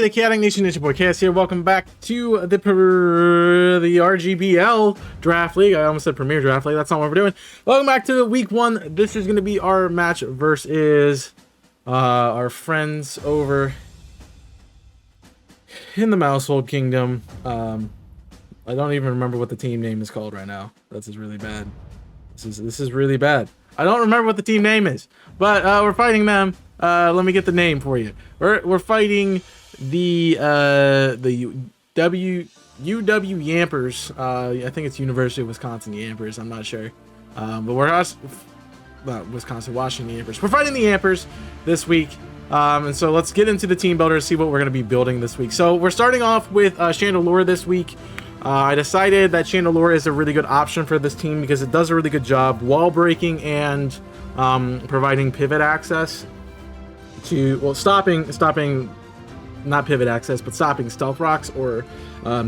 the Chaotic Nation Ninja Boy Chaos here. Welcome back to the RGBL Draft League. I almost said Premier Draft League. That's not what we're doing. Welcome back to week 1. This is going to be our match versus our friends over in the Mousehold Kingdom. I don't even remember what the team name is called right now. This is really bad. This is really bad. I don't remember what the team name is, but we're fighting them. Let me get the name for you. We're fighting the UW Yampers. I think it's University of Wisconsin Yampers. I'm not sure, but we're not Wisconsin, Washington Yampers. We're fighting the Yampers this week, and so let's get into the team builder to see what we're going to be building this week. So we're starting off with Chandelure this week. I decided that Chandelure is a really good option for this team because it does a really good job wall breaking and providing pivot access to, well, stopping not pivot access, but stopping stealth rocks or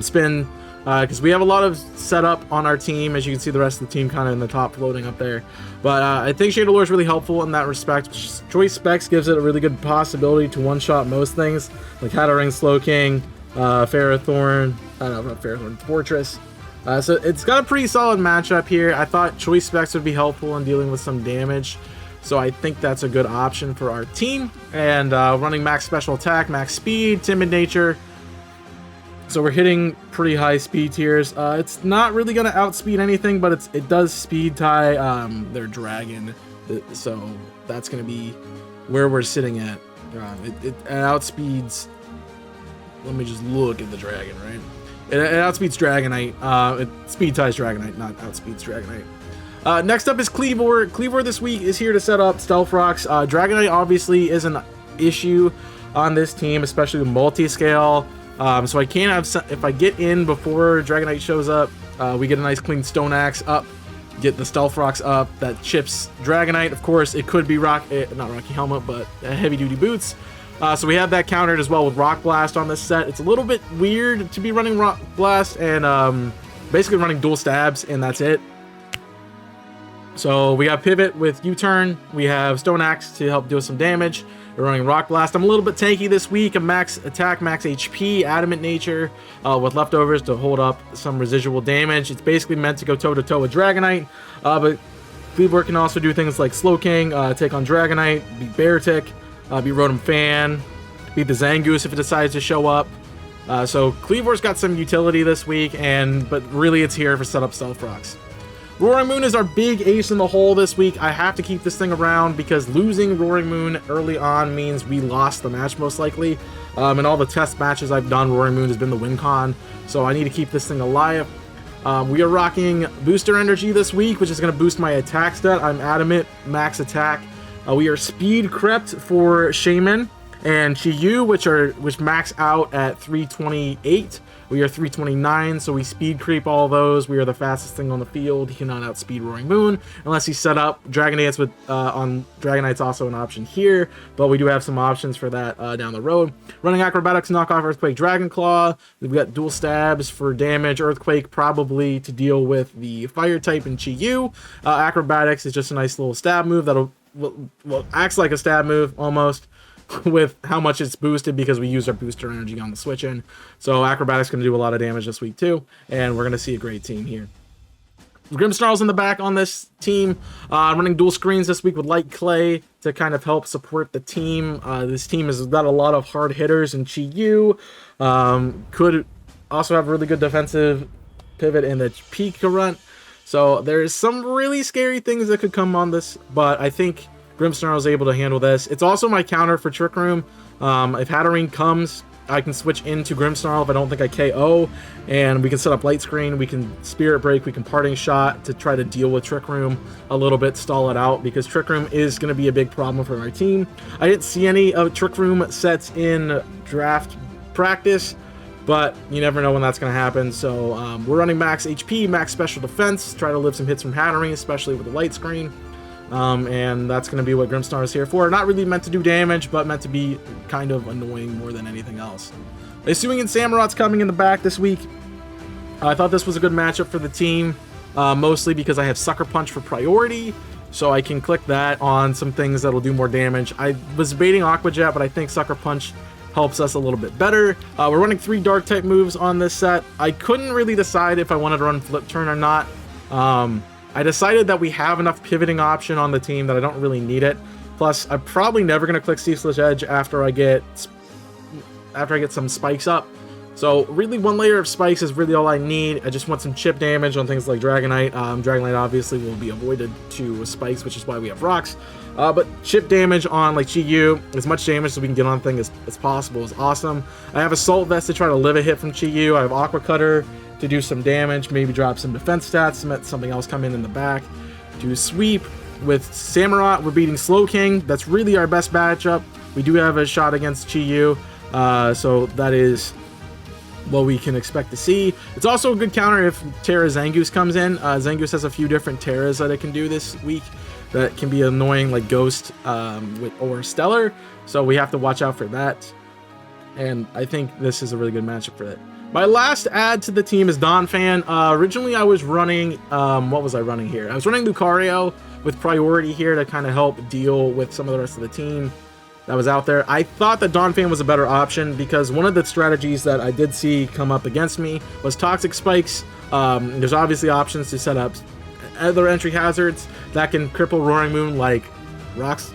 spin, because we have a lot of setup on our team. As you can see, the rest of the team kind of in the top floating up there, but I think Chandelure is really helpful in that respect. Choice Specs gives it a really good possibility to one-shot most things like Hattering, Slowking, Ferrothorn, not Ferrothorn, Fortress. So it's got a pretty solid matchup here. I thought Choice Specs would be helpful in dealing with some damage, so I think that's a good option for our team. And running max special attack, max speed, timid nature. So we're hitting pretty high speed tiers. It's not really going to outspeed anything, but it does speed tie their dragon. So that's going to be where we're sitting at. It outspeeds. Let me just look at the dragon, right? It outspeeds Dragonite. It speed ties Dragonite, not outspeeds Dragonite. Next up is Cleavor. Cleavor this week is here to set up Stealth Rocks. Dragonite obviously is an issue on this team, especially with multi-scale. So I can't have, if I get in before Dragonite shows up, we get a nice clean Stone Axe up, get the Stealth Rocks up that chips Dragonite. Of course, it could be not Rocky Helmet, but heavy duty boots. So we have that countered as well with Rock Blast on this set. It's a little bit weird to be running Rock Blast and basically running dual stabs, and that's it. So we got Pivot with U-Turn. We have Stone Axe to help deal some damage. We're running Rock Blast. I'm a little bit tanky this week. A max attack, max HP, Adamant Nature with leftovers to hold up some residual damage. It's basically meant to go toe-to-toe with Dragonite, but Cleavor can also do things like Slowking, take on Dragonite, beat Beartic, beat Rotom Fan, beat the Zangoose if it decides to show up. So Cleavor's got some utility this week, but really it's here for setup Stealth Rocks. Roaring Moon is our big ace in the hole this week. I have to keep this thing around because losing Roaring Moon early on means we lost the match most likely. In all the test matches I've done, Roaring Moon has been the win con, so I need to keep this thing alive. We are rocking Booster Energy this week, which is going to boost my attack stat. I'm Adamant, max attack. We are Speed Crept for Shaman and Chiyu, which max out at 328. We are 329, so we speed creep all those. We are the fastest thing on the field. He cannot outspeed Roaring Moon unless he's set up. Dragon Dance with on Dragonite's also an option here, but we do have some options for that down the road. Running Acrobatics, knock off Earthquake, Dragon Claw. We've got dual stabs for damage. Earthquake probably to deal with the fire type in Chiyu. Acrobatics is just a nice little stab move that'll acts like a stab move almost, with how much it's boosted because we use our booster energy on the switch in. So Acrobatics going to do a lot of damage this week too, and we're going to see a great team here. Grimmsnarl's in the back on this team, running dual screens this week with Light Clay to kind of help support the team. This team has got a lot of hard hitters, and Chiyu could also have a really good defensive pivot in the Pika Runt. So there's some really scary things that could come on this, but I think Grimmsnarl is able to handle this. It's also my counter for Trick Room. If Hattering comes, I can switch into Grimmsnarl if I don't think I KO, and we can set up Light Screen, we can Spirit Break, we can Parting Shot to try to deal with Trick Room a little bit, stall it out, because Trick Room is going to be a big problem for our team. I didn't see any Trick Room sets in draft practice, but you never know when that's going to happen. So we're running max HP, max special defense, try to live some hits from Hattering, especially with the Light Screen. And that's going to be what Grimmsnarl is here for. Not really meant to do damage, but meant to be kind of annoying more than anything else. Assuming and Samurot's coming in the back this week. I thought this was a good matchup for the team, mostly because I have Sucker Punch for priority, so I can click that on some things that'll do more damage. I was debating Aqua Jet, but I think Sucker Punch helps us a little bit better. We're running 3 dark type moves on this set. I couldn't really decide if I wanted to run flip turn or not. I decided that we have enough pivoting option on the team that I don't really need it. Plus, I'm probably never going to click Ceaseless Edge after I get some spikes up. So really 1 layer of spikes is really all I need. I just want some chip damage on things like Dragonite. Dragonite obviously will be avoided to spikes, which is why we have rocks. But chip damage on like Chi-Yu, as much damage as we can get on thing as possible is awesome. I have Assault Vest to try to live a hit from Chi-Yu. I have Aqua Cutter to do some damage, maybe drop some defense stats, let something else come in the back. Do sweep. With Samurott, we're beating Slowking. That's really our best matchup. We do have a shot against Chi-Yu, so that is what we can expect to see. It's also a good counter if Terra Zangoose comes in. Zangoose has a few different Terras that it can do this week that can be annoying, like Ghost or Stellar, so we have to watch out for that. And I think this is a really good matchup for that. My last add to the team is Donphan. Originally, I was running, what was I running here? I was running Lucario with priority here to kind of help deal with some of the rest of the team that was out there. I thought that Donphan was a better option because one of the strategies that I did see come up against me was Toxic Spikes. There's obviously options to set up other entry hazards that can cripple Roaring Moon like rocks.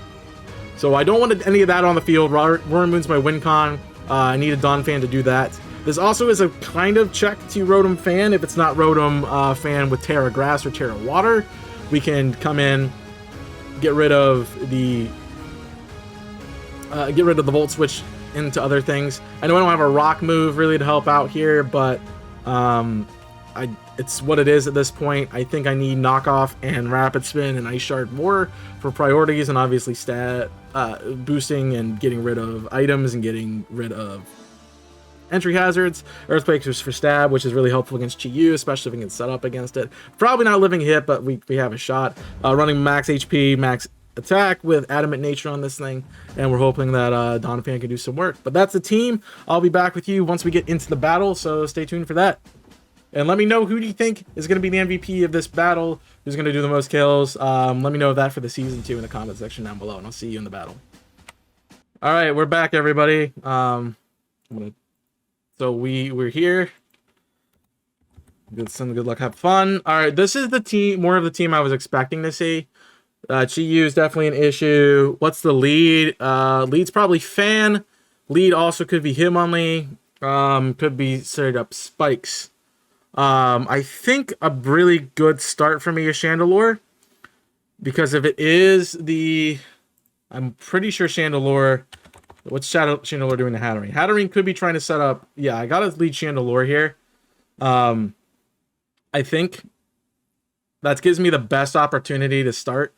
So I don't want any of that on the field. Roaring Moon's my win con. I needed Donphan to do that. This also is a kind of check to Rotom Fan. If it's not Rotom Fan with Terra Grass or Terra Water, we can come in, get rid of the Volt Switch into other things. I know I don't have a Rock move really to help out here, but it's what it is at this point. I think I need Knockoff and Rapid Spin and Ice Shard more for priorities, and obviously stat boosting and getting rid of items and getting rid of entry hazards. Earthquake is for stab, which is really helpful against Chi-Yu, especially if we can set up against it. Probably not living hit, but we have a shot. Running max HP, max attack with Adamant Nature on this thing, and we're hoping that Donphan can do some work. But that's the team. I'll be back with you once we get into the battle, so stay tuned for that. And let me know, who do you think is going to be the MVP of this battle? Who's going to do the most kills? Let me know that for the season 2 in the comment section down below, and I'll see you in the battle. All right, we're back, everybody. So we're here. Good luck, have fun. All right, this is the team, more of the team I was expecting to see. Chi-Yu is definitely an issue. What's the lead? Lead's probably Fan. Lead also could be Hitmonlee. Could be straight up Spikes. I think a really good start for me is Chandelure, because if it is I'm pretty sure Chandelure. What's Chandelure doing to Hatterene? Hatterene could be trying to set up. Yeah, I gotta lead Chandelure here. I think that gives me the best opportunity to start,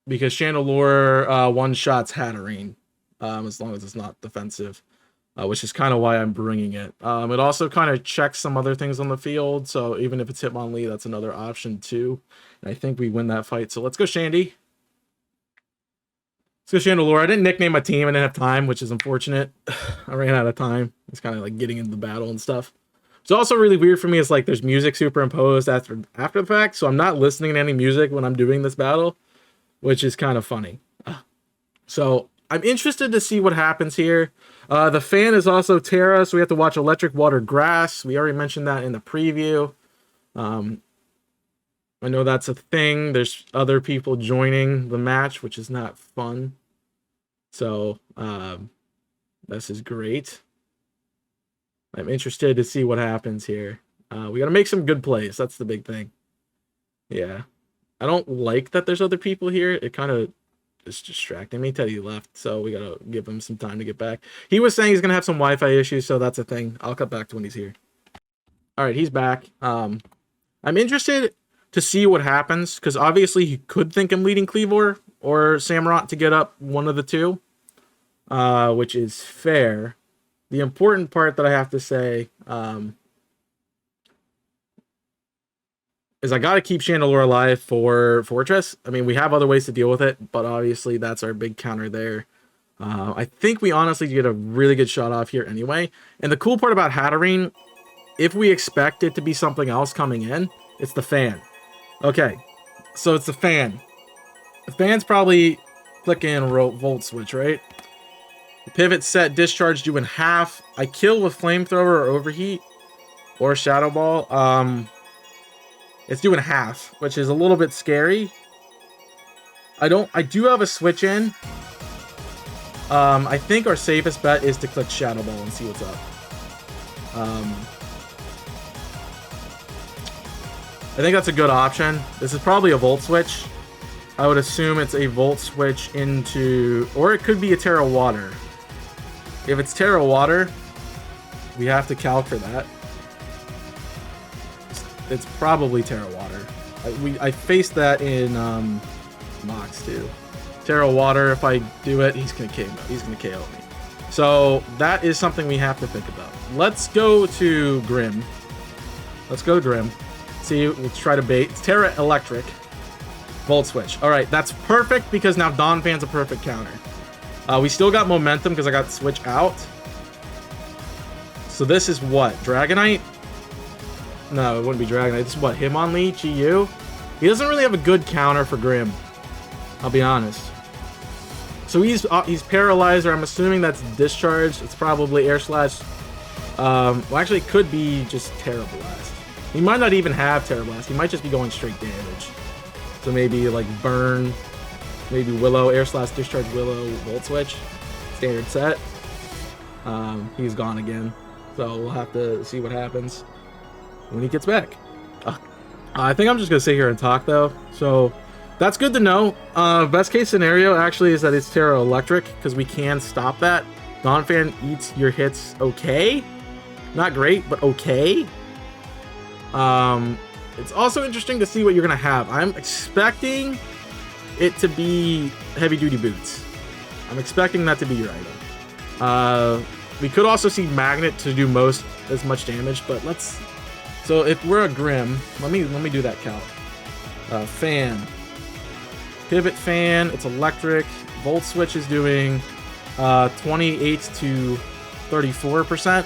because Chandelure one-shots Hatterene, as long as it's not defensive, which is kind of why I'm bringing it. It also kind of checks some other things on the field, so even if it's Hitmonlee, that's another option too. And I think we win that fight, so let's go Shandy. Let's go Chandelure. I didn't nickname my team. I didn't have time, which is unfortunate. I ran out of time. It's kind of like getting into the battle and stuff. It's also really weird for me. It's like there's music superimposed after the fact, so I'm not listening to any music when I'm doing this battle, which is kind of funny. So I'm interested to see what happens here. The Fan is also Terra, so we have to watch Electric, Water, Grass. We already mentioned that in the preview. I know that's a thing. There's other people joining the match, which is not fun. So, this is great. I'm interested to see what happens here. We got to make some good plays. That's the big thing. Yeah. I don't like that there's other people here. It kind of is distracting me. Teddy left, so we got to give him some time to get back. He was saying he's going to have some Wi-Fi issues, so that's a thing. I'll cut back to when he's here. All right, he's back. I'm interested to see what happens, because obviously he could think I'm leading Cleavor or Samurott to get up one of the two, which is fair. The important part that I have to say is I got to keep Chandelure alive for Fortress. I mean, we have other ways to deal with it, but obviously that's our big counter there. I think we honestly get a really good shot off here anyway. And the cool part about Hatterene, if we expect it to be something else coming in, it's the Fan. Okay, so it's the Fan. The Fan's probably clicking Volt Switch, right? Pivot set discharge doing half. I kill with flamethrower or overheat or shadow ball. It's doing half, which is a little bit scary. I do have a switch in. I think our safest bet is to click shadow ball and see what's up. I think that's a good option. This is probably a volt switch. I would assume it's a volt switch into, or it could be a Terra Water. If it's Terra Water, we have to calc for that. It's probably Terra Water. I faced that in Mox too. Terra Water, if I do it, he's gonna KO me. He's gonna KO me. So that is something we have to think about. Let's go to Grim. Let's go to Grim. See, let's try to bait. It's Terra Electric. Volt switch. All right, that's perfect because now Donphan's a perfect counter. We still got momentum because I got switch out. So this is what? Dragonite? No, it wouldn't be Dragonite. This is what? Hitmonlee? GU? He doesn't really have a good counter for Grim. I'll be honest. So he's Paralyzer. I'm assuming that's Discharge. It's probably Air Slash. Well, actually, it could be just Terra Blast. He might not even have Terra Blast. He might just be going straight damage. So maybe like Burn, maybe Willow, Air Slash, Discharge, Willow, Volt Switch. Standard set. He's gone again. So we'll have to see what happens when he gets back. I think I'm just going to sit here and talk though. So that's good to know. Best case scenario actually is that it's Terra Electric because we can stop that. Donphan eats your hits okay. Not great, but okay. It's also interesting to see what you're going to have. I'm expecting it to be heavy duty boots. I'm expecting that to be your item. We could also see Magnet to do as much damage, but let's. So if we're a Grim, let me do that count. Fan, pivot fan. It's electric. Volt switch is doing 28 to 34%,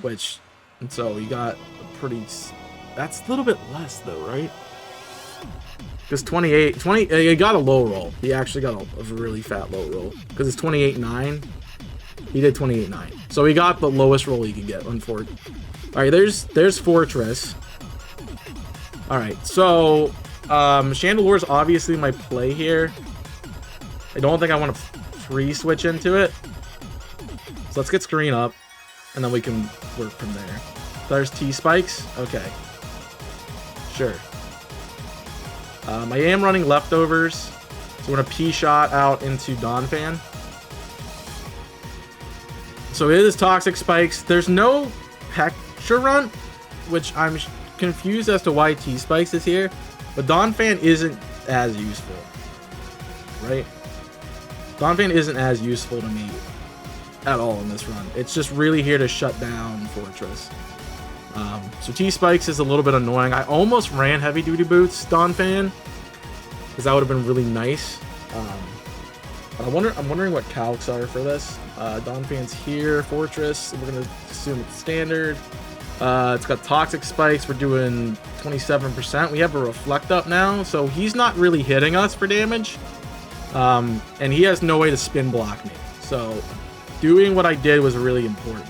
which, and so you got a pretty. That's a little bit less though, right? Because 20, he got a low roll. He actually got a really fat low roll. Because it's 28.9. He did 28.9. So he got the lowest roll he could get, unfortunately. Alright, there's Fortress. Alright, so Chandelure's obviously my play here. I don't think I want to free switch into it. So let's get screen up. And then we can work from there. There's T-Spikes. Okay. Sure. I am running leftovers, so we're gonna P-shot out into Donphan. So it is Toxic Spikes. There's no Pectra Runt, which I'm confused as to why T-Spikes is here, but Donphan isn't as useful, right? Donphan isn't as useful to me at all in this run. It's just really here to shut down Fortress. So T-Spikes is a little bit annoying. I almost ran Heavy Duty Boots Donphan because that would have been really nice. But I'm wondering what calcs are for this. Donphan's here, Fortress. We're gonna assume it's standard. It's got Toxic Spikes. We're doing 27%. We have a Reflect up now, so he's not really hitting us for damage. And he has no way to spin block me. So doing what I did was really important.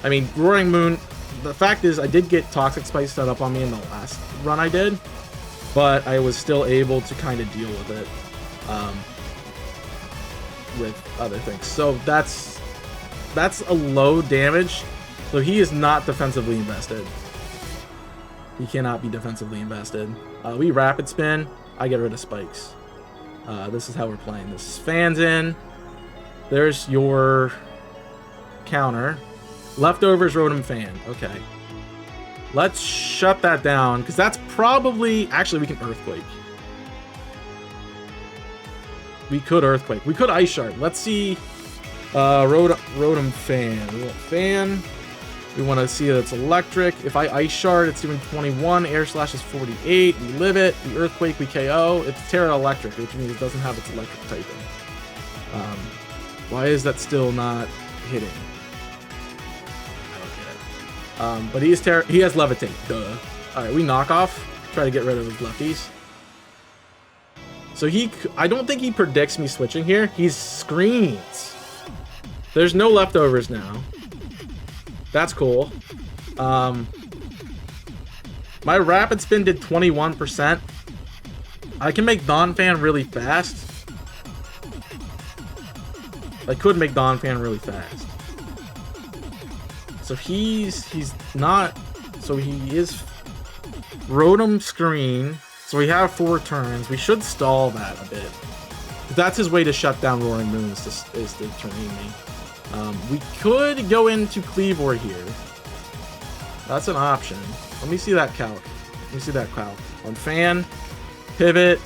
I mean, Roaring Moon. The fact is, I did get Toxic Spikes set up on me in the last run I did, but I was still able to kind of deal with it with other things. So that's a low damage. So he is not defensively invested. He cannot be defensively invested. We Rapid Spin. I get rid of Spikes. This is how we're playing. This is Fans in. There's your counter. Leftovers Rotom Fan. Okay. Let's shut that down, because that's probably... Actually, we can Earthquake. We could Earthquake. We could Ice Shard. Let's see... Rotom Fan. We want Fan. We want to see that it's electric. If I Ice Shard, it's doing 21. Air Slash is 48. We live it. We Earthquake. We KO. It's Terra Electric, which means it doesn't have its electric typing. Why is that still not hitting? But he has Levitate. Duh. Alright, we knock off. Try to get rid of his lefties. So I don't think he predicts me switching here. He screens. There's no leftovers now. That's cool. My rapid spin did 21%. I can make Donphan really fast. I could make Donphan really fast. So he's not. So he is Rotom screen. So we have 4 turns. We should stall that a bit. That's his way to shut down Roaring Moon is to terrain me. We could go into Cleavor here. That's an option. Let me see that calc. Let me see that calc. On Fan, pivot.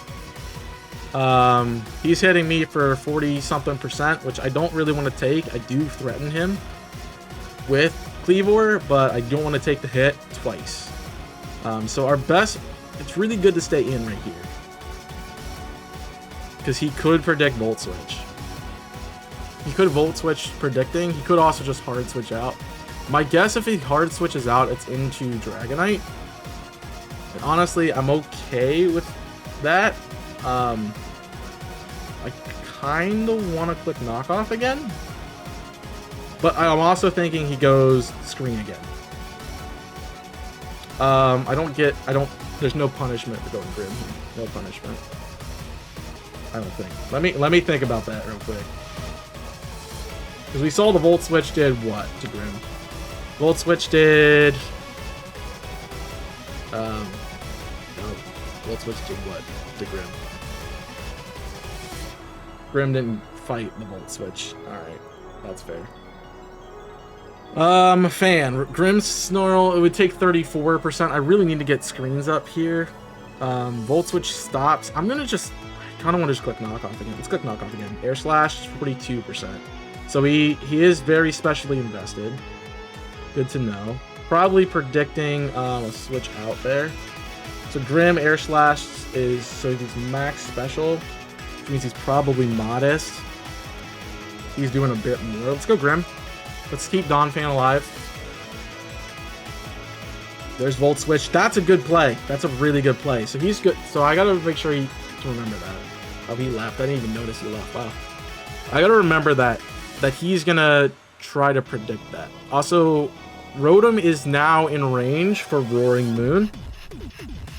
He's hitting me for 40-something%, which I don't really want to take. I do threaten him with Cleavor, but I don't want to take the hit twice. So our best, it's really good to stay in right here. Because he could predict Volt Switch. He could Volt Switch predicting. He could also just hard switch out. My guess, if he hard switches out, it's into Dragonite. And honestly, I'm okay with that. I kind of want to click knockoff again. But I'm also thinking he goes screen again. There's no punishment for going Grim. No punishment. I don't think. Let me think about that real quick. Because we saw the Volt Switch did what to Grim? Volt Switch did... no. Volt Switch did what to Grim? Grim didn't fight the Volt Switch. Alright. That's fair. Fan. Grim's Snarl, it would take 34%. I really need to get screens up here. Volt Switch stops. I'm gonna just... I kind of want to just click knockoff again. Let's click knockoff again. Air Slash, 42%. So he is very specially invested. Good to know. Probably predicting a switch out there. So Grim Air Slash is, so he's max special, which means he's probably modest. He's doing a bit more. Let's go Grim. Let's keep Donphan alive. There's Volt Switch. That's a good play. That's a really good play. So he's good. So I gotta make sure to remember that. Oh, he left. I didn't even notice he left. Wow. I gotta remember that he's gonna try to predict that. Also, Rotom is now in range for Roaring Moon.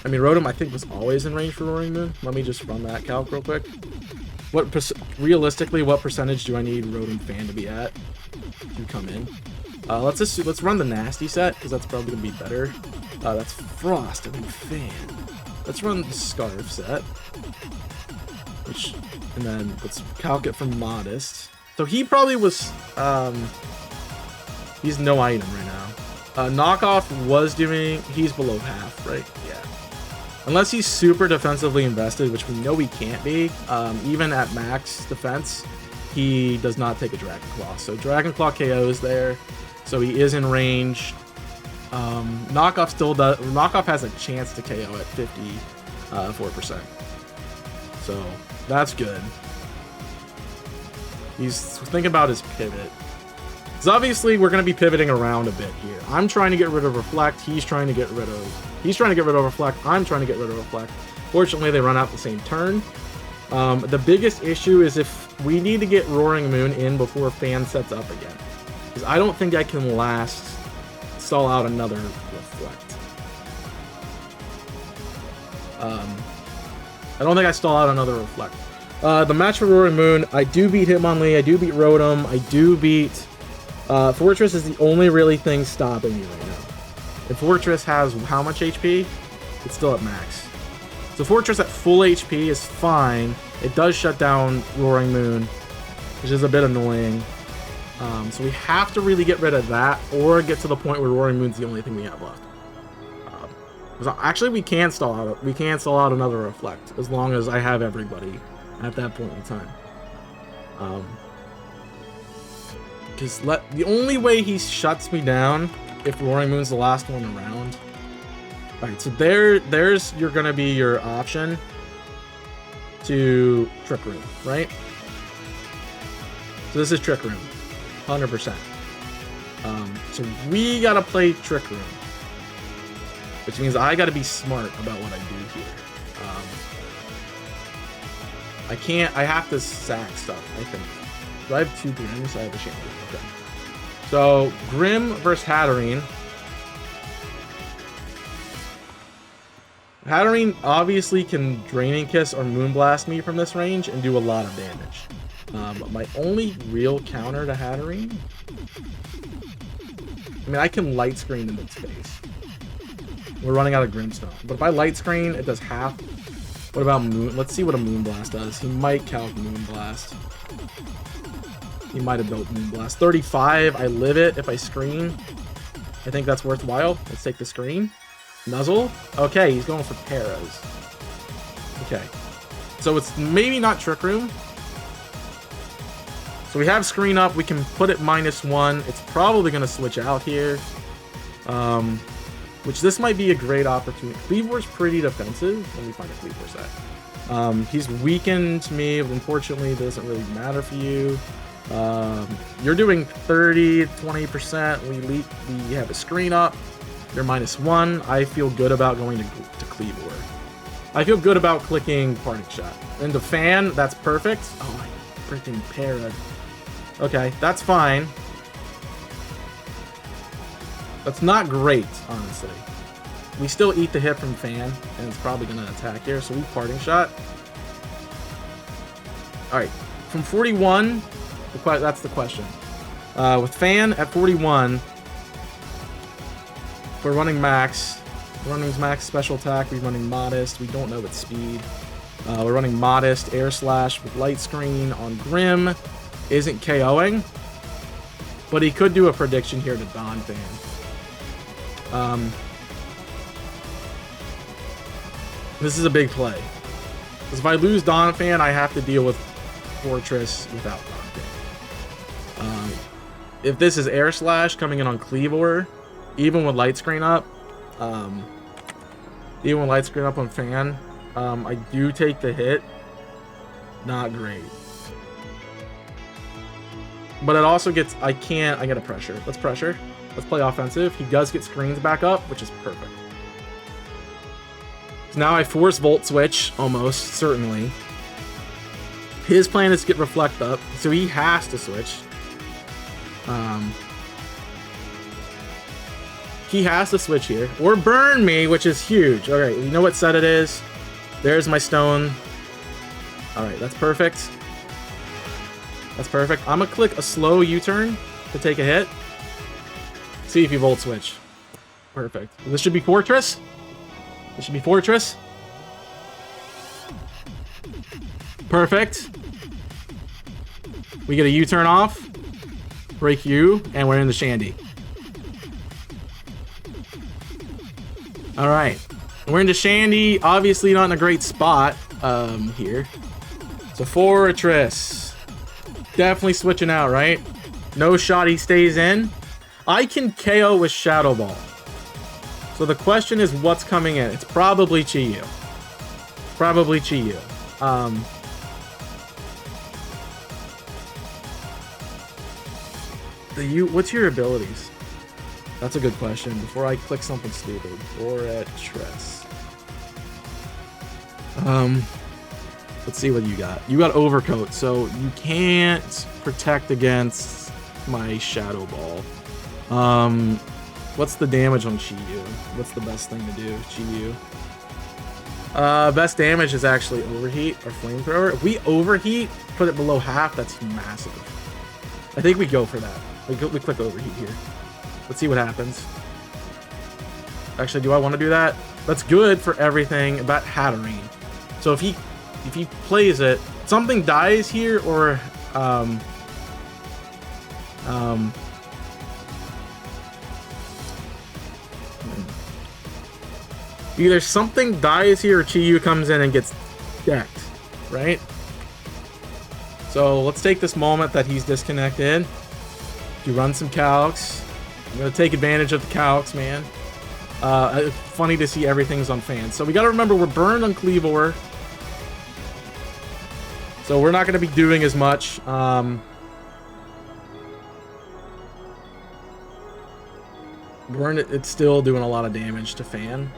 I mean, Rotom, I think, was always in range for Roaring Moon. Let me just run that calc real quick. Realistically, what percentage do I need Rotom Fan to be at to come in? Let's run the Nasty set, because that's probably gonna be better. That's Frost and Fan. Let's run the Scarf set. And then let's calc it from Modest. So he probably was, he's no item right now. Knockoff was doing, he's below half, right? Yeah. Unless he's super defensively invested, which we know he can't be. Even at max defense, he does not take a Dragon Claw. So Dragon Claw KOs there. So he is in range. Knockoff still does, Knockoff has a chance to KO at 54%. So that's good. He's thinking about his pivot. So obviously we're going to be pivoting around a bit here. I'm trying to get rid of Reflect. He's trying to get rid of Reflect. I'm trying to get rid of Reflect. Fortunately, they run out the same turn. The biggest issue is if we need to get Roaring Moon in before Fan sets up again. Because I don't think I can stall out another Reflect. I don't think I stall out another Reflect. The match for Roaring Moon, I do beat Hitmonlee, I do beat Rotom, I do beat... Fortress is the only really thing stopping me right now. If Fortress has how much HP? It's still at max. So Fortress at full HP is fine. It does shut down Roaring Moon, which is a bit annoying. So we have to really get rid of that, or get to the point where Roaring Moon's the only thing we have left. Actually, we can stall out another Reflect as long as I have everybody at that point in time. Because the only way he shuts me down if Roaring Moon's the last one around. Alright, so there's gonna be your option to Trick Room, right? So this is Trick Room, 100%. So we gotta play Trick Room, which means I gotta be smart about what I do here. I can't. I have to sack stuff, I think. Do I have 2 Grims? I have a Shandy. Okay. So, Grim versus Hatterene. Hatterene obviously can Draining Kiss or Moonblast me from this range and do a lot of damage. My only real counter to Hatterene... I mean, I can Light Screen in its face. We're running out of Grimstone. But if I Light Screen, it does half. What about Moon? Let's see what a Moonblast does. He might calc Moonblast. He might have built Moonblast. 35, I live it if I screen. I think that's worthwhile. Let's take the screen. Nuzzle. Okay, he's going for Paras. Okay. So it's maybe not Trick Room. So we have screen up. We can put it -1. It's probably going to switch out here. Which this might be a great opportunity. Cleavor's pretty defensive. Let me find a Cleavor set. He's weakened to me. Unfortunately, it doesn't really matter for you. You're doing 30, 20%. We have a screen up. You're -1. I feel good about going to Cleavor. I feel good about clicking Parting Shot. And the fan, that's perfect. Oh, my freaking para. Okay, that's fine. That's not great, honestly. We still eat the hit from fan, and it's probably going to attack here, so we Parting Shot. Alright, from 41, that's the question. With fan at 41, if we're running max, special attack, we're running modest, we don't know its speed. We're running modest, air slash with light screen on Grim. Isn't KOing, but he could do a prediction here to Dawn Fan. This is a big play. Because if I lose Dawn Fan, I have to deal with Fortress without Dawn Fan. If this is Air Slash coming in on Cleavor, even with Light Screen up, on Fan, I do take the hit. Not great. But it also gets, I get a pressure. Let's pressure. Let's play offensive. He does get screens back up, which is perfect. So now I force Volt Switch, almost, certainly. His plan is to get Reflect up, so he has to switch. He has to switch here. Or burn me, which is huge. Alright, you know what set it is? There's my stone. Alright, that's perfect. That's perfect. I'm gonna click a slow U-turn to take a hit. See if you Volt Switch. Perfect. This should be Fortress. This should be Fortress. Perfect. We get a U-turn off. Break U, and we're in the Shandy. Alright. We're into Shandy. Obviously not in a great spot here. So Fortress. Definitely switching out, right? No shot, he stays in. I can KO with Shadow Ball. So the question is what's coming in? It's probably Chi-Yu. Probably Chi-Yu. What's your abilities? That's a good question. Before I click something stupid. Fortress. Let's see what you got. You got Overcoat, so you can't protect against my Shadow Ball. What's the damage on Chi-Yu? What's the best thing to do, Chi-Yu? Best damage is actually Overheat or Flamethrower. If we Overheat, put it below half, that's massive. I think we go for that. We click Overheat here. Let's see what happens. Actually, do I want to do that? That's good for everything about Hatterene. So if he plays it, something dies here, or either something dies here or Chi-Yu comes in and gets decked, right? So let's take this moment that he's disconnected to run some calcs. I'm gonna take advantage of the calcs, man. Funny to see everything's on fans. So we gotta remember we're burned on Cleavor. So we're not going to be doing as much. It's still doing a lot of damage to fan.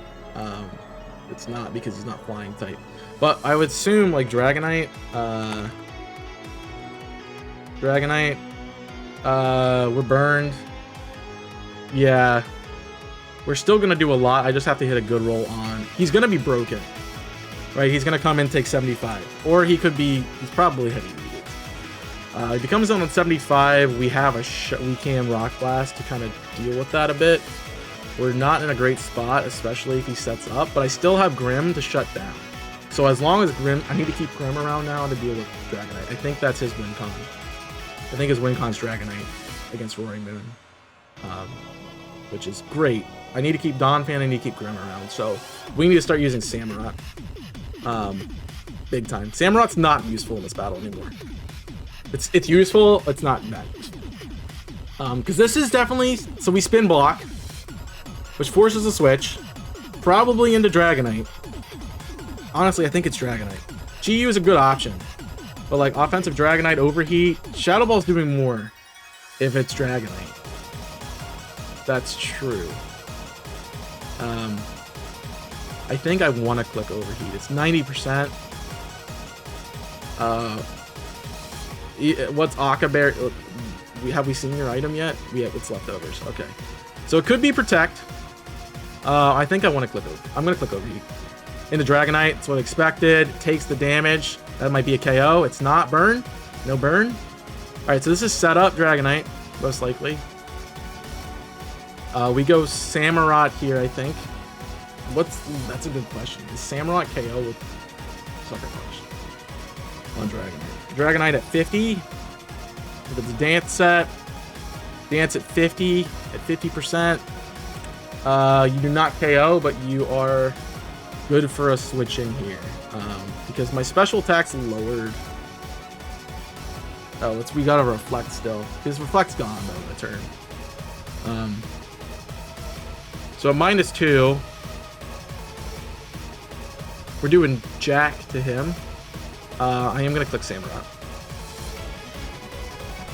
it's not because he's not flying type. But I would assume like Dragonite, we're burned. Yeah, we're still gonna do a lot. I just have to hit a good roll on. He's gonna be broken, right? He's gonna come in, take 75, or he could be. He's probably heavy weighted. If he comes in on 75, we have we can Rock Blast to kind of deal with that a bit. We're not in a great spot, especially if he sets up, but I still have Grim to shut down. So as long as Grim, I need to keep Grim around now to deal with Dragonite. I think that's his win con. I think his win con's Dragonite against Roaring Moon, which is great. I need to keep Donphan, I need to keep Grim around, so we need to start using Samurott. Big time. Samurott's not useful in this battle anymore. It's useful, it's not that useful. Because this is definitely, so we spin block, which forces a switch, probably into Dragonite. Honestly, I think it's Dragonite. GU is a good option, but like offensive Dragonite overheat, Shadow Ball's doing more if it's Dragonite. That's true. I think I want to click overheat. It's 90%. What's Akaberry? Have we seen your item yet? It's leftovers. Okay, so it could be protect. I think I want to click over. I'm gonna click overheat into Dragonite. That's what I expected. Takes the damage. That might be a KO. It's not burn. No burn. All right, so this is set up Dragonite most likely. We go Samurott here, I think. That's a good question. Is Samurott KO with Sucker Punch on Dragonite? Dragonite at 50. If it's a dance set, dance at 50, at 50%. You do not KO, but you are good for a switch in here. Because my special attack's lowered. Oh, we got a reflect still. His reflect's gone though in the turn. So at -2. We're doing Jack to him. I am gonna click Samurott.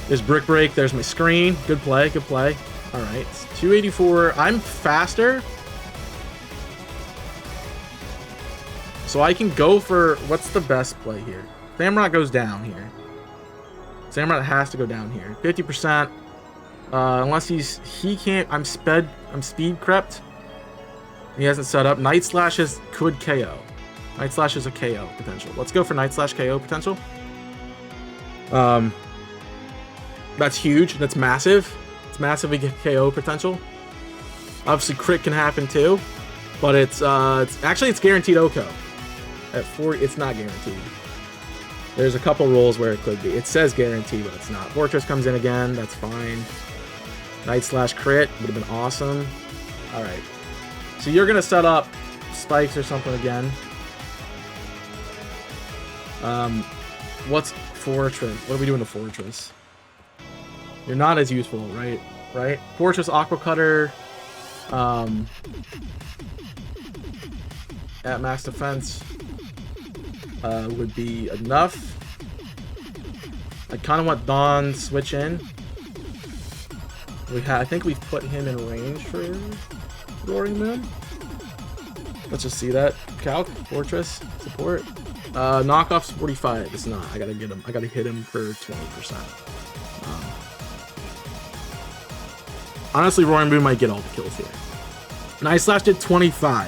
There's Brick Break, there's my screen. Good play, good play. Alright, 284. I'm faster. So I can go for, what's the best play here? Samurott goes down here. Samurott has to go down here. 50%. Unless he can't, I'm speed crept. He hasn't set up. Night Slashes could KO. Night Slash is a KO potential. Let's go for Night Slash KO potential. That's huge. That's massive. It's massively KO potential. Obviously, crit can happen too, but it's guaranteed OHKO. At 4, it's not guaranteed. There's a couple rolls where it could be. It says guaranteed, but it's not. Fortress comes in again. That's fine. Night Slash crit would have been awesome. All right. So you're gonna set up spikes or something again. What's Fortress? What are we doing to Fortress? You're not as useful, right? Right? Fortress Aqua Cutter. At max defense would be enough. I kind of want Dawn switch in. I think we've put him in range for Roaring Moon. Let's just see that. Calc, Fortress, support. Knockoff's 45. It's not. I gotta get him. I gotta hit him for 20%. Honestly, Roaring Moon might get all the kills here. Night Slash did 25.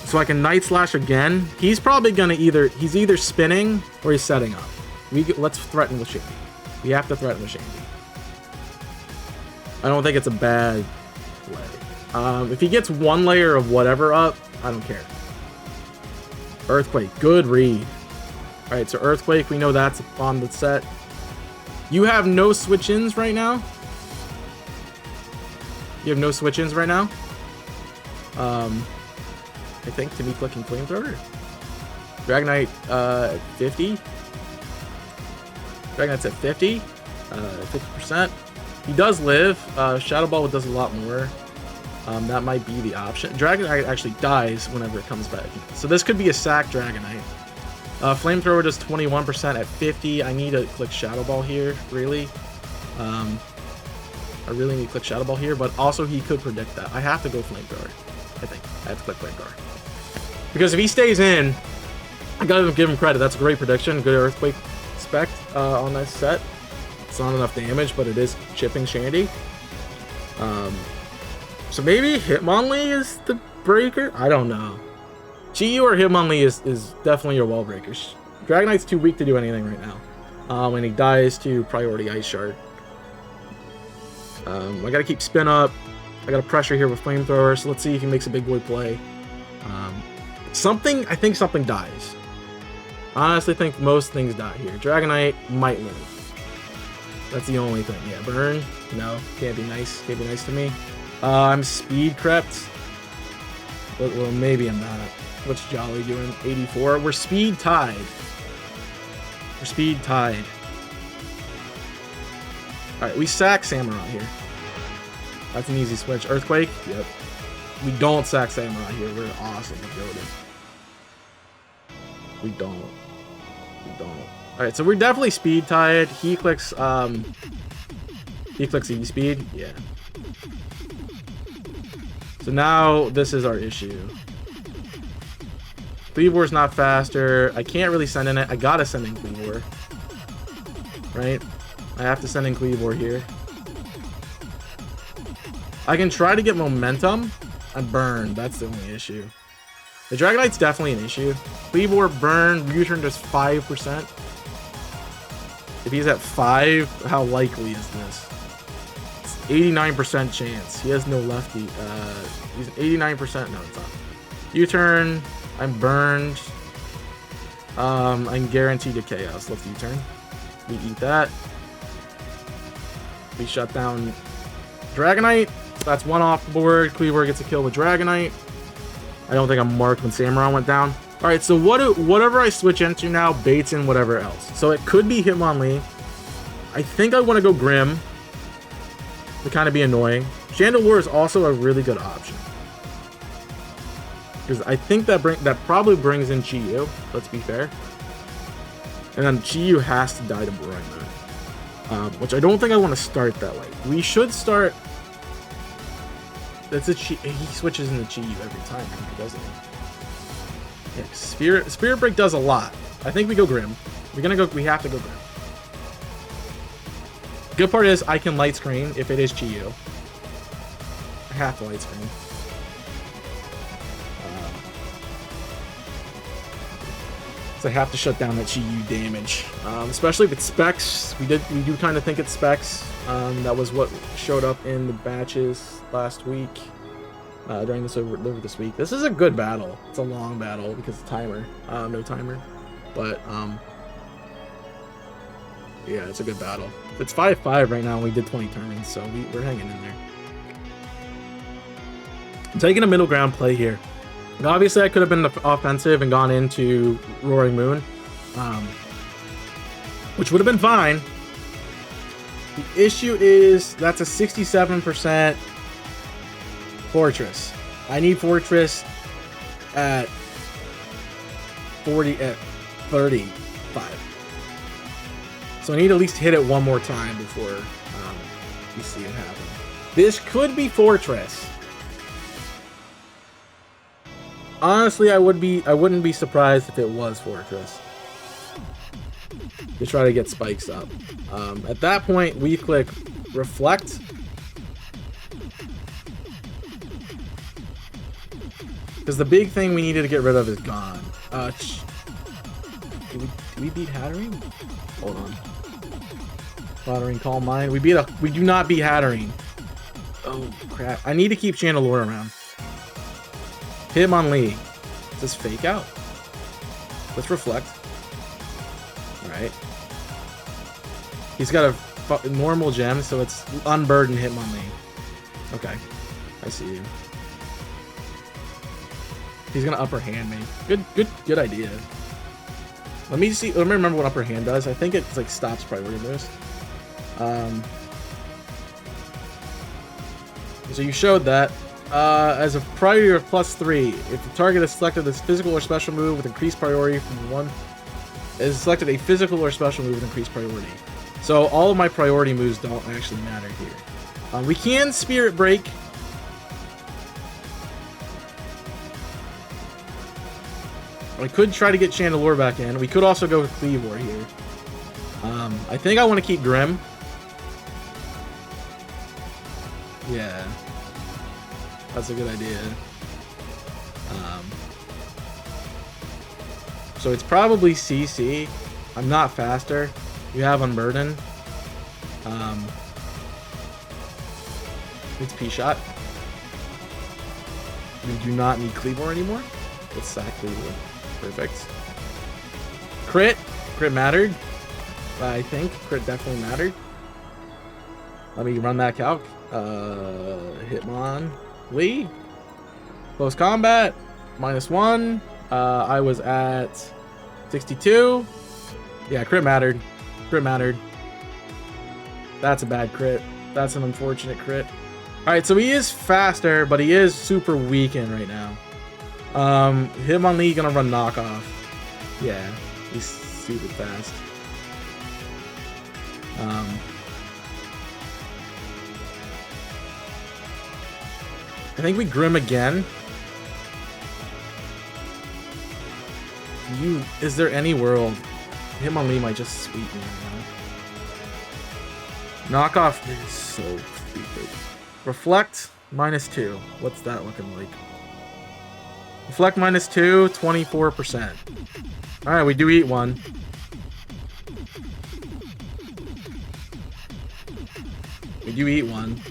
So I can Night Slash again. He's probably gonna he's either spinning or he's setting up. Let's threaten with Shandy. We have to threaten with Shandy. I don't think it's a bad play. If he gets one layer of whatever up, I don't care. Earthquake, good read. All right, so Earthquake, we know that's on the set. You have no switch-ins right now? You have no switch-ins right now? I think to me clicking Flamethrower. Dragonite at 50. Dragonite's at 50. 50%. He does live. Shadow Ball does a lot more. That might be the option. Dragonite actually dies whenever it comes back. So this could be a sack Dragonite. Flamethrower does 21% at 50. I need to click Shadow Ball here, really. I really need to click Shadow Ball here, but also he could predict that. I have to go Flamethrower. I think I have to click Flamethrower. Because if he stays in, I gotta give him credit. That's a great prediction. Good Earthquake spec on that set. It's not enough damage, but it is chipping Shandy. So maybe Hitmonlee is the breaker? I don't know. Chi-Yu or Hitmonlee is definitely your wall breakers. Dragonite's too weak to do anything right now. And he dies to Priority Ice Shard. I gotta keep spin up. I gotta pressure here with Flamethrower, so let's see if he makes a big boy play. I think something dies. I honestly think most things die here. Dragonite might live. That's the only thing. Yeah, burn. No, can't be nice. Can't be nice to me. I'm speed crept. Well, maybe I'm not. What's Jolly doing? 84. We're speed tied. We're speed tied. Alright, we sack Samurai here. That's an easy switch. Earthquake? Yep. We don't sack Samurai here. We're awesome with Goaded. We don't. Alright, so we're definitely speed tied. He clicks E-speed. Yeah. So now this is our issue. Cleavor's not faster. I can't really send in it. I gotta send in Cleavor. Right? I have to send in Cleavor here. I can try to get momentum and burn. That's the only issue. The Dragonite's definitely an issue. Cleavor, burn, U-turn does 5%. If he's at 5, how likely is this? It's 89% chance. He has no lefty. He's 89%. No, it's not. U-turn. I'm burned. I'm guaranteed a chaos. Let's U-turn. We eat that. We shut down Dragonite. That's one off the board. Cleaver gets a kill with Dragonite. I don't think I'm marked when Samurai went down. Alright, so whatever I switch into now baits in whatever else. So it could be Hitmonlee. I think I want to go Grim to kind of be annoying. Chandelure is also a really good option. Because I think that probably brings in Chi-Yu, let's be fair. And then Chi-Yu has to die to Boring Moon. Which I don't think I want to start that way. We should start... That's a he switches into Chi-Yu every time, doesn't he? Yeah, Spirit Break does a lot. I think we go Grim. We have to go Grim. Good part is I can light screen if it is Chi-Yu. I have to light screen. So I have to shut down that Chi-Yu damage. Especially if it's specs. We do kind of think it's specs. That was what showed up in the batches last week. During this over this week. This is a good battle. It's a long battle because of timer. No timer. But yeah, it's a good battle. It's 5-5 right now and we did 20 turns, so we're hanging in there. I'm taking a middle ground play here. And obviously I could have been offensive and gone into Roaring Moon. Which would have been fine. The issue is that's a 67% Fortress. I need Fortress at 35. So I need to at least hit it one more time before you see it happen. This could be Fortress. Honestly, I wouldn't be surprised if it was Fortress. To try to get spikes up. At that point, we click Reflect. Because the big thing we needed to get rid of is gone. Do we beat Hattering? Hold on. Hattering, Calm Mind. We do not beat Hattering. Oh crap! I need to keep Chandelure around. Hitmonlee. Is this fake out? Let's Reflect. All right. He's got a normal gem, so it's unburden Hitmonlee. Okay, I see you. He's gonna upper hand me. Good idea. Let me remember what upper hand does. I think it like stops priority moves. So you showed that. As a priority of +3, if the target is selected this physical or special move with increased priority from 1, is selected a physical or special move with increased priority. So all of my priority moves don't actually matter here. We can Spirit Break. I could try to get Chandelure back in. We could also go with Cleavor here. I think I want to keep Grim. Yeah. That's a good idea. So it's probably CC. I'm not faster. You have Unburden. It's P-Shot. We do not need Cleavor anymore. Let's sack Cleavor. Perfect. Crit. Crit mattered. I think. Crit definitely mattered. Let me run that calc. Hitmonlee. Close combat. -1. I was at 62. Yeah, crit mattered. Crit mattered. That's a bad crit. That's an unfortunate crit. Alright, so he is faster, but he is super weakened right now. Hitmonlee gonna run knockoff. Yeah, he's super fast. I think we Grim again. Is there any world? Hitmonlee might just sweep me right now. Knockoff is so stupid. Reflect -2. What's that looking like? Reflect -2, 24%. Alright, we do eat one. We do eat one.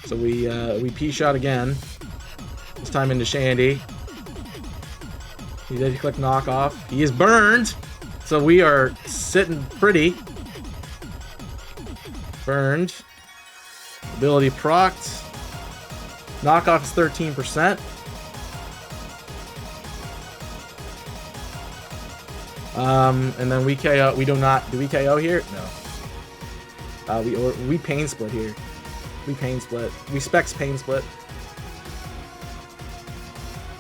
So we P-Shot again. This time into Shandy. He did click knockoff. He is burned. So we are sitting pretty. Burned. Ability procced. Knockoff is 13%. And then we KO. We do not. Do we KO here? No. We pain split here. We pain split. We specs pain split.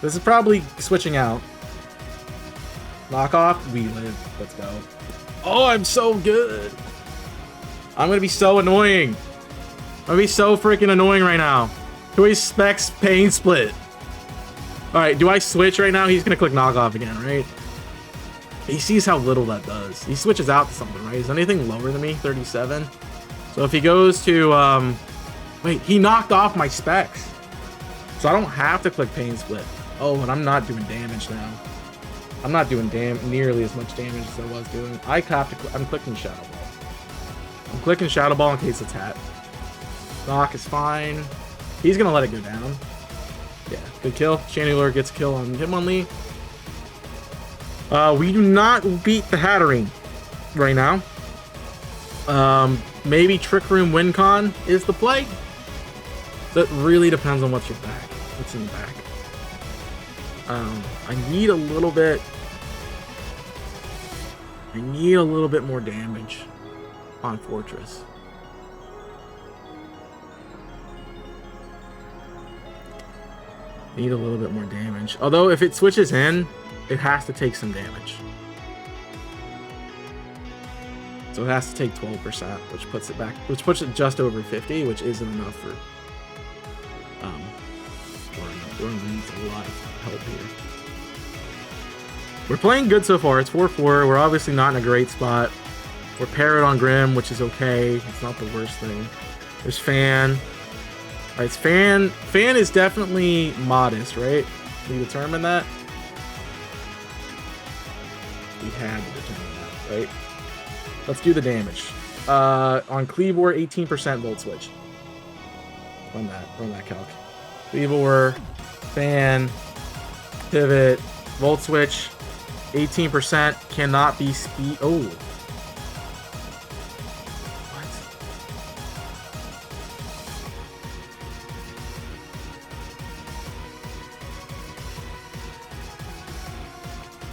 This is probably switching out. Knockoff. We live. Let's go. Oh, I'm so good. I'm gonna be so annoying. I'm gonna be so freaking annoying right now. Do I specs pain split? All right. Do I switch right now? He's gonna click knockoff again, right? He sees how little that does. He switches out to something, right? Is anything lower than me? 37. So if he goes to, wait, he knocked off my specs. So I don't have to click pain split. Oh, and I'm not doing damage now. I'm not doing nearly as much damage as I was doing. I have to, I'm clicking Shadow Ball. I'm clicking Shadow Ball in case it's hat. Knock is fine. He's gonna let it go down. Yeah, good kill. Chandelure gets a kill on Hitmonlee. We do not beat the Hatterene right now. Maybe Trick Room WinCon is the play. That really depends on what's your back. What's in the back. I need a little bit. I need a little bit more damage on Fortress. Need a little bit more damage. Although if it switches in, it has to take some damage. So it has to take 12%, which puts it back, which puts it just over 50, which isn't enough for Warren needs a lot of help here. We're playing good so far. It's 4-4. We're obviously not in a great spot. We're parried on Grim, which is okay. It's not the worst thing. There's Fan. Alright, Fan is definitely modest, right? We determined that? We had to determine that, right? Let's do the damage. On Cleavor, 18% Volt Switch. Run that calc. Cleavor, Fan, Pivot, Volt Switch, 18%, cannot be speed. Oh.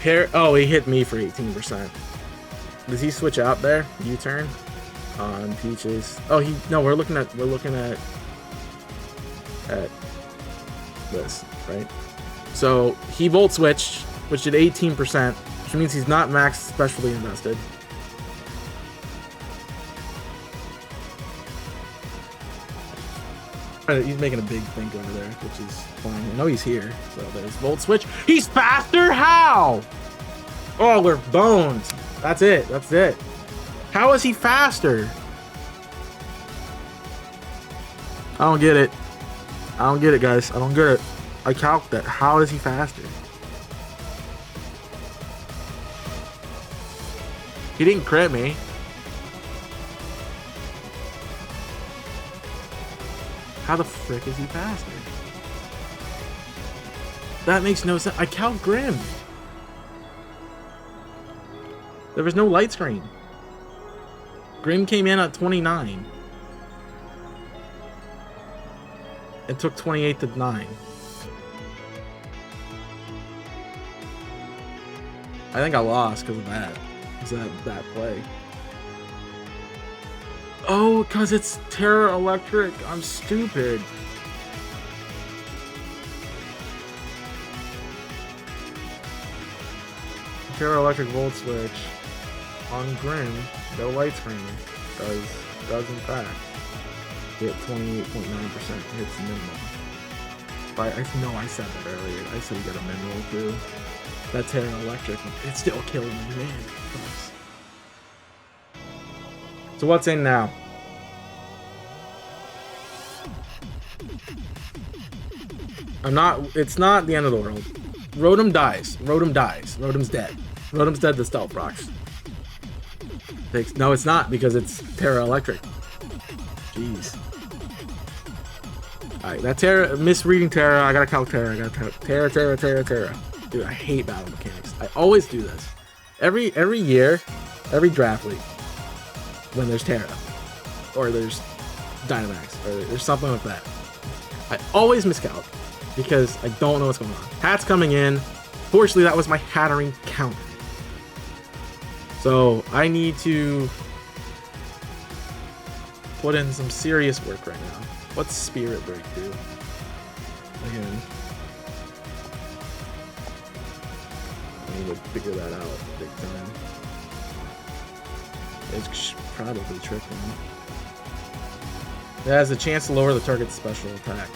What? Oh, he hit me for 18%. Does he switch out there? U-turn on Peaches. Oh, no, we're looking at this, right? So he Volt switched, which did 18%, which means he's not max specially invested. He's making a big think over there, which is fine. I know he's here. So there's Volt Switch. He's faster? How? Oh, we're boned. That's it. That's it. How is he faster? I don't get it. I don't get it, guys. I don't get it. I calc that. How is he faster? He didn't crit me. How the frick is he faster? That makes no sense. I calc Grim. There was no light screen. Grim came in at 29. It took 28 to 9. I think I lost because of that. Because of that play. Oh, because it's Terra Electric. I'm stupid. Terra Electric Volt Switch on Grim, no light screen, does in fact hit 28.9% hits minimum. But I know I said that earlier. I said you got a mineral too. That Terra Electric, it still killed me, man. So what's in now? It's not the end of the world. Rotom dies. Rotom's dead. Rotom's dead to Stealth Rocks. No, it's not, because it's Terra Electric. Jeez. Alright, that Terra, misreading Terra, I gotta calc Terra, Terra. Dude, I hate battle mechanics. I always do this. Every year, every draft league, when there's Terra, or there's Dynamax, or there's something like that, I always miscalc, because I don't know what's going on. Hat's coming in. Fortunately, that was my Hattering counter. So I need to put in some serious work right now. What's Spirit Break do? Again, I need to figure that out big time. It's probably tricking. It has a chance to lower the target's special attack.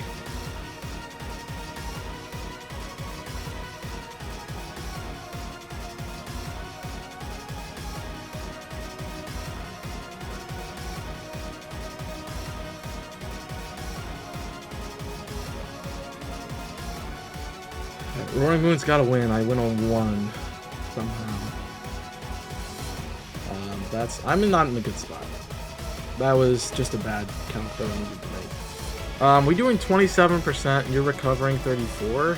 Roaring Moon's gotta win. I win on 1 somehow. I'm not in a good spot. That was just a bad count that I needed to make. We're doing 27%. You're recovering 34,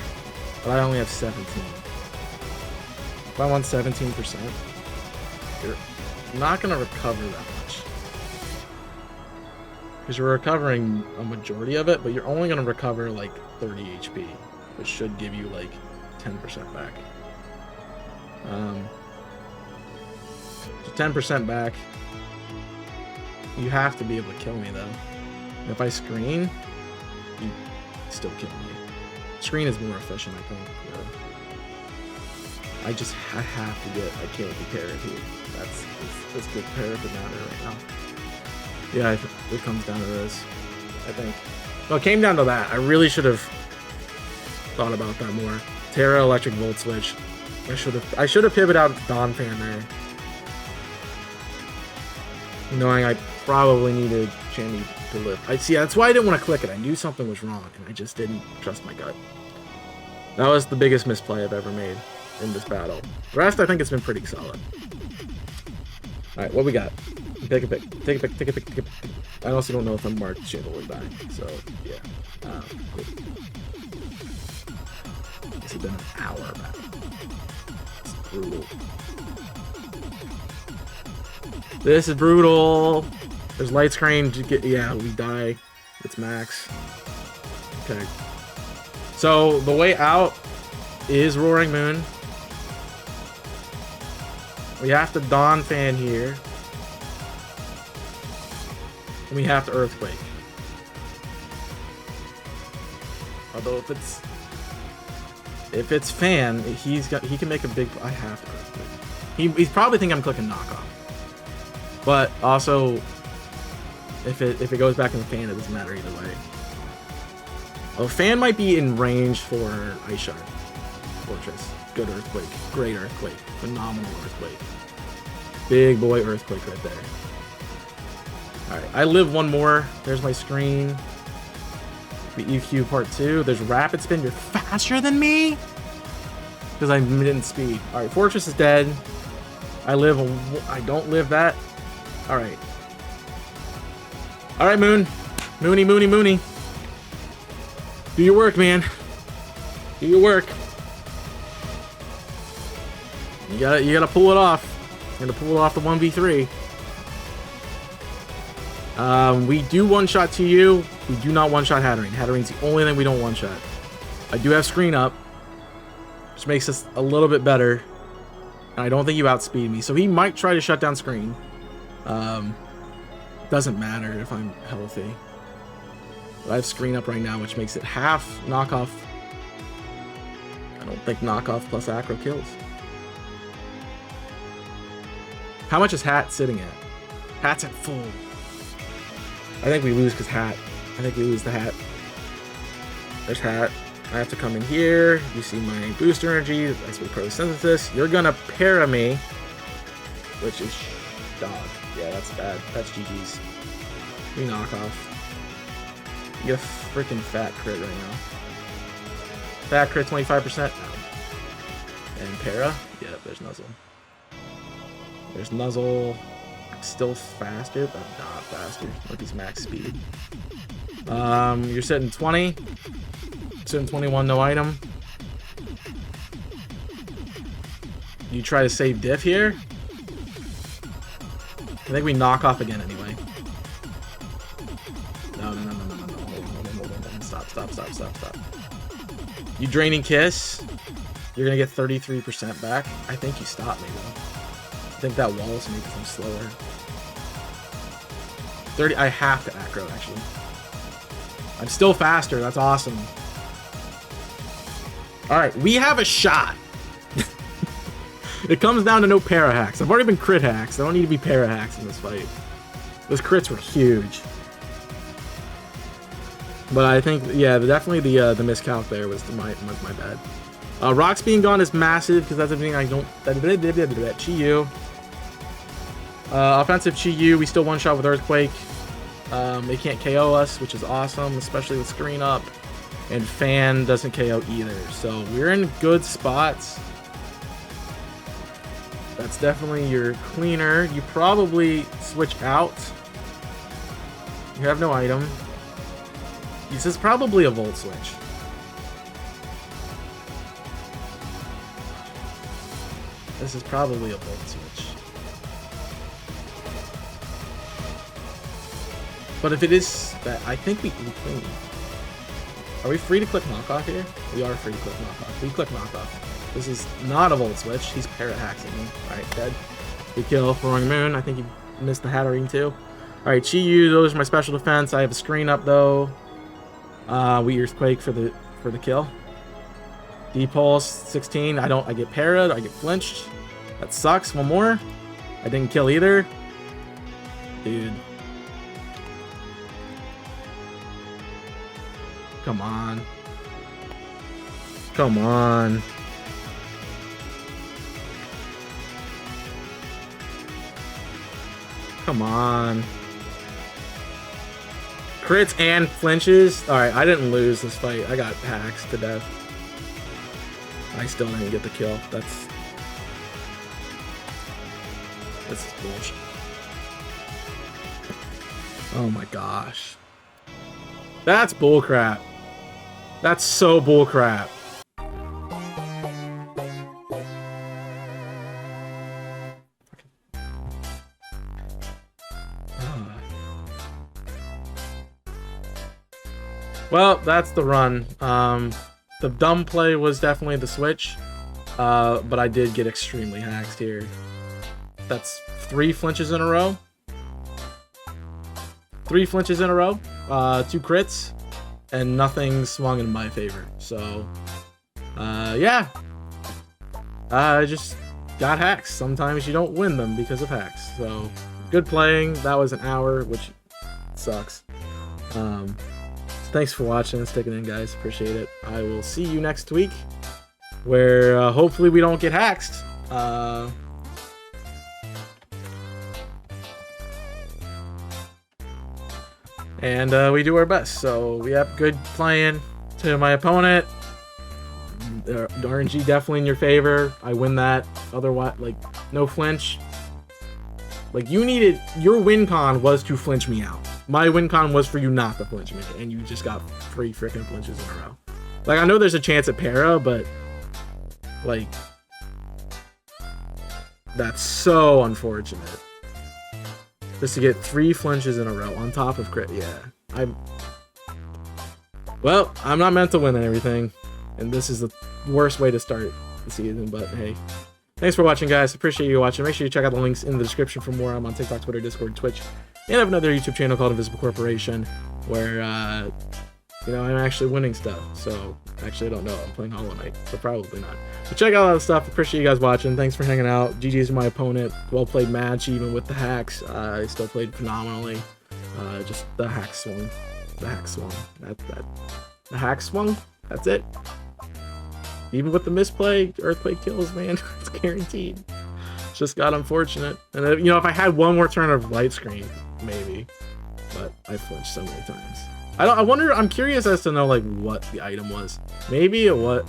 but I only have 17. If I want 17%, you're not gonna recover that much, because you're recovering a majority of it, but you're only gonna recover like 30 HP. Which should give you like 10% back. So 10% back. You have to be able to kill me though. And if I screen, you still kill me. Screen is more efficient, I think. Yeah. I have to get. I can't be parried here. That's good parry for matter right now. Yeah, it comes down to this, I think. No, it came down to that. I really should have thought about that more. Terra Electric Volt Switch. I should have pivoted out Dawn Fan there, knowing I probably needed Chandy to live. That's why I didn't want to click it. I knew something was wrong, and I just didn't trust my gut. That was the biggest misplay I've ever made in this battle. The rest, I think it's been pretty solid. All right, what we got? Take a pick. Take a pick. I also don't know if I'm marked Shadow or dying, so yeah. Cool. This has been an hour back. It's brutal. This is brutal. There's light screen. Yeah, we die. It's max. Okay. So the way out is Roaring Moon. We have to Dawn Fan here. And we have to Earthquake. Although if it's Fan, he can make a big. I have to Earthquake. He's probably thinking I'm clicking knockoff. But also, if it goes back in the Fan, it doesn't matter either way. Oh, Fan might be in range for Ice Shard. Fortress. Good Earthquake. Great Earthquake. Phenomenal Earthquake. Big boy Earthquake right there. Alright, I live one more. There's my screen. The EQ part 2. There's Rapid Spin. You're faster than me? Because I didn't speed. Alright, Fortress is dead. I don't live that. Alright. Alright, Moon. Moony, Moony, Moony. Do your work, man. Do your work. You gotta pull it off. You're gonna pull off the 1v3. We do one-shot to you. We do not one-shot Hatterene. Hatterene's the only thing we don't one-shot. I do have screen up, which makes us a little bit better. And I don't think you outspeed me, so he might try to shut down screen. Doesn't matter if I'm healthy. But I have screen up right now, which makes it half knockoff. I don't think knockoff plus acro kills. How much is Hat sitting at? Hat's at full. I think we lose because Hat. I think we lose the Hat. There's Hat. I have to come in here. You see my booster energy. That's my Photosynthesis. You're gonna para me, which is dog. Yeah, that's bad. That's GG's. We knock off. You get a freaking fat crit right now. Fat crit 25%. No. And para. Yeah, there's Nuzzle. There's Nuzzle. Still faster, but not faster. Like he's max speed. You're sitting 20. Sitting 21, no item. You try to save diff here. I think we knock off again anyway. No. Hold on. Stop. You draining kiss. You're gonna get 33% back. I think you stopped me though. I think that wall is making him slower. 30. I have to acro actually. I'm still faster. That's awesome. All right, we have a shot. It comes down to no para hacks. I've already been crit hacks. I don't need to be para hacks in this fight. Those crits were huge. But I think, yeah, definitely the miscalc there was my bad. Rocks being gone is massive because that's everything I don't. Chi-Yu. Offensive Chi-Yu, we still one-shot with Earthquake. They can't KO us, which is awesome, especially with screen up. And Fan doesn't KO either. So we're in good spots. That's definitely your cleaner. You probably switch out. You have no item. This is probably a Volt Switch. This is probably a Volt Switch. But if it is that, I think we clean. Are we free to click knockoff here? We are free to click knockoff. We click knockoff. This is not a Volt Switch. He's para-hacking me. Alright, dead. We kill Roaring Moon. I think he missed the Hatterene too. Alright, Chi-Yu, those are my special defense. I have a screen up though. We Earthquake for the kill. D-Pulse, 16. I get parried, I get flinched. That sucks. One more. I didn't kill either. Dude. Come on. Come on. Come on. Crits and flinches. Alright, I didn't lose this fight. I got hacks to death. I still didn't get the kill. That's bullshit. Oh my gosh. That's bullcrap. That's so bullcrap. Well, that's the run. The dumb play was definitely the switch, but I did get extremely hacked here. That's 3 flinches in a row. 3 flinches in a row, 2 crits, and nothing swung in my favor. So, yeah. I just got hacks. Sometimes you don't win them because of hacks. So, good playing. That was an hour, which sucks. thanks for watching and sticking in, guys. Appreciate it. I will see you next week, where hopefully we don't get hacked. And we do our best. So we have good playing to my opponent. The RNG definitely in your favor. I win that. Otherwise, like, no flinch. Like, you needed, your win con was to flinch me out. My win con was for you not to flinch me, and you just got 3 freaking flinches in a row. Like, I know there's a chance at para, but like, that's so unfortunate. Just to get 3 flinches in a row on top of crit. Yeah, well, I'm not meant to win everything, and this is the worst way to start the season, but hey. Thanks for watching, guys. Appreciate you watching. Make sure you check out the links in the description for more. I'm on TikTok, Twitter, Discord, Twitch, and I have another YouTube channel called Invisible Corporation, where, you know, I'm actually winning stuff. So, actually, I don't know. I'm playing Hollow Knight, so probably not. But check out all the stuff. Appreciate you guys watching. Thanks for hanging out. GG's my opponent. Well-played match, even with the hacks. I still played phenomenally. Just the hack swung. The hack swung. The hack swung? That's it. Even with the misplay, Earthquake kills, man. It's guaranteed. It's just got unfortunate. And, you know, if I had one more turn of light screen, maybe. But I flinched so many times. I wonder, I'm curious as to know, like, what the item was. Maybe it was...